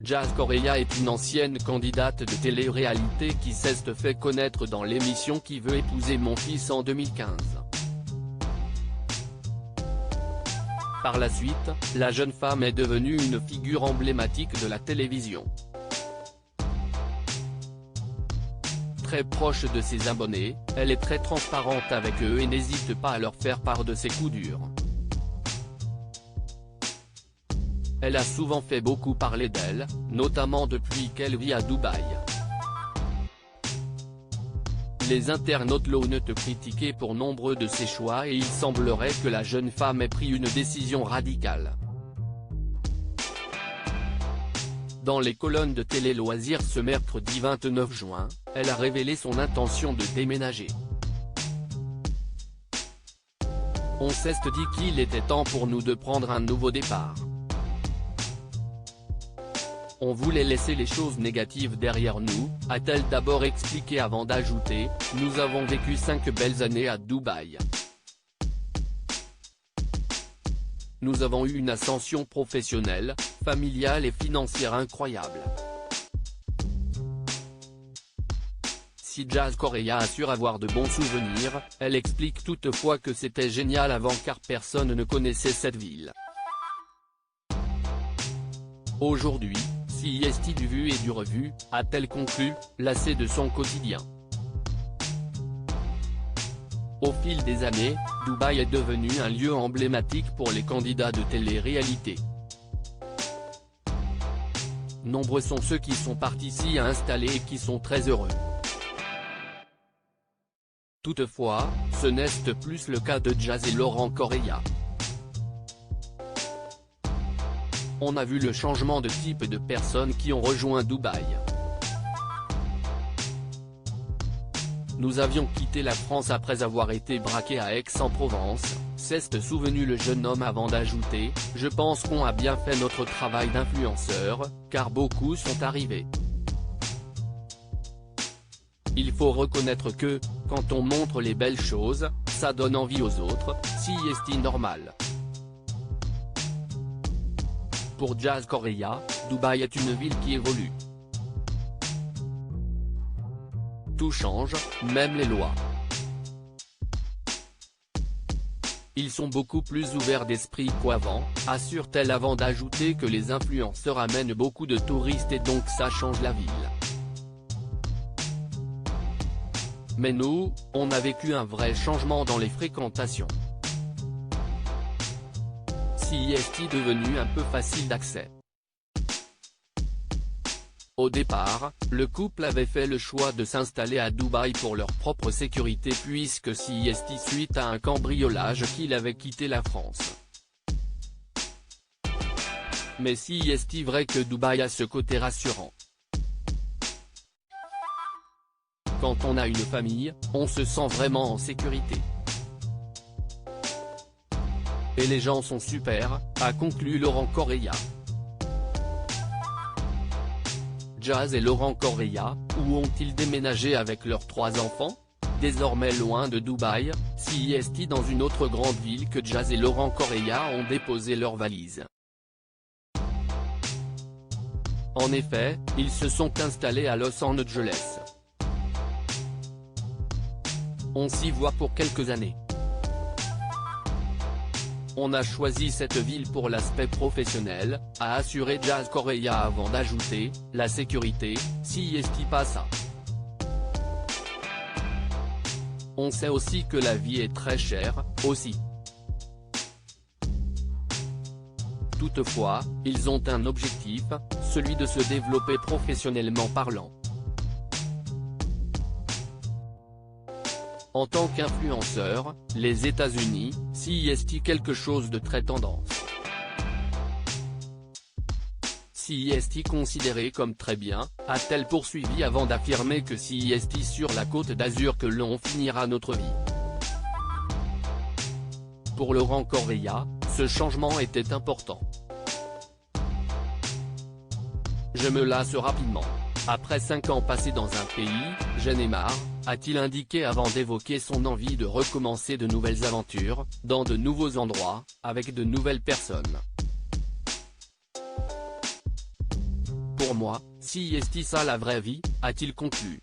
Jazz Correia est une ancienne candidate de télé-réalité qui s'est fait connaître dans l'émission Qui veut épouser mon fils en 2015. Par la suite, la jeune femme est devenue une figure emblématique de la télévision. Très proche de ses abonnés, elle est très transparente avec eux et n'hésite pas à leur faire part de ses coups durs. Elle a souvent fait beaucoup parler d'elle, notamment depuis qu'elle vit à Dubaï. Les internautes l'ont critiquée pour nombre de ses choix et il semblerait que la jeune femme ait pris une décision radicale. Dans les colonnes de Télé Loisirs ce mercredi 29 juin, elle a révélé son intention de déménager. On s'est dit qu'il était temps pour nous de prendre un nouveau départ. On voulait laisser les choses négatives derrière nous, a-t-elle d'abord expliqué avant d'ajouter « Nous avons vécu 5 belles années à Dubaï. Nous avons eu une ascension professionnelle, familiale et financière incroyable. » Si Jazz Correia assure avoir de bons souvenirs, elle explique toutefois que c'était génial avant car personne ne connaissait cette ville. Aujourd'hui, CIST du vu et du revu, a-t-elle conclu, lassée de son quotidien. Au fil des années, Dubaï est devenu un lieu emblématique pour les candidats de télé-réalité. Nombreux sont ceux qui sont partis s'y installer et qui sont très heureux. Toutefois, ce n'est plus le cas de Jazz et Laurent Correia. On a vu le changement de type de personnes qui ont rejoint Dubaï. Nous avions quitté la France après avoir été braqués à Aix-en-Provence, s'est souvenu le jeune homme avant d'ajouter « Je pense qu'on a bien fait notre travail d'influenceur, car beaucoup sont arrivés. Il faut reconnaître que, quand on montre les belles choses, ça donne envie aux autres, si est normal. » Pour Jazz Correia, Dubaï est une ville qui évolue. Tout change, même les lois. Ils sont beaucoup plus ouverts d'esprit qu'avant, assure-t-elle avant d'ajouter que les influenceurs amènent beaucoup de touristes et donc ça change la ville. Mais nous, on a vécu un vrai changement dans les fréquentations. CIST devenu un peu facile d'accès. Au départ, le couple avait fait le choix de s'installer à Dubaï pour leur propre sécurité puisque CIST suite à un cambriolage qu'il avait quitté la France. Mais CIST vrai que Dubaï a ce côté rassurant. Quand on a une famille, on se sent vraiment en sécurité. Et les gens sont super, a conclu Laurent Correia. Jazz et Laurent Correia, où ont-ils déménagé avec leurs 3 enfants? Désormais loin de Dubaï, CIST dans une autre grande ville que Jazz et Laurent Correia ont déposé leurs valises. En effet, ils se sont installés à Los Angeles. On s'y voit pour quelques années. On a choisi cette ville pour l'aspect professionnel, a assuré Jazz Correia avant d'ajouter, la sécurité, CIST passa. On sait aussi que la vie est très chère, aussi. Toutefois, ils ont un objectif, celui de se développer professionnellement parlant. En tant qu'influenceur, les États-Unis, CIST quelque chose de très tendance. CIST considéré comme très bien, a-t-elle poursuivi avant d'affirmer que CIST sur la Côte d'Azur que l'on finira notre vie. Pour Laurent Correia, ce changement était important. Je me lasse rapidement. Après 5 ans passés dans un pays, j'en ai marre, a-t-il indiqué avant d'évoquer son envie de recommencer de nouvelles aventures, dans de nouveaux endroits, avec de nouvelles personnes. pour moi, si est ça la vraie vie, a-t-il conclu.